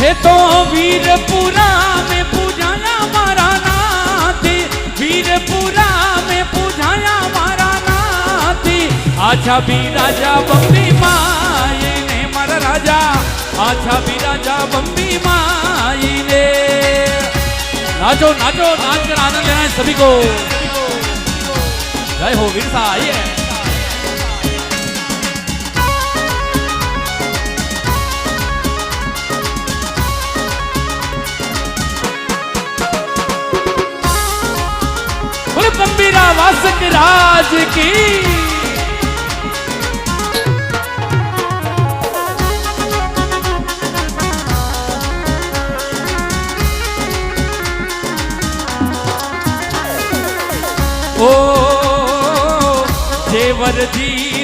थे तो वीरपुरा में पूजाया मारा नाथी, वीरपुरा में पूजाया मारा नाथी। आछा भी राजा बम्बी माई ने मारा राजा, आछा भी राजा बम्बी माई ने। नाचो नाचो, नाच कर आनंद लेना है सभी को। जय हो वीरसा। आइए बम्बीरा वासक राज की। ओ देवर जी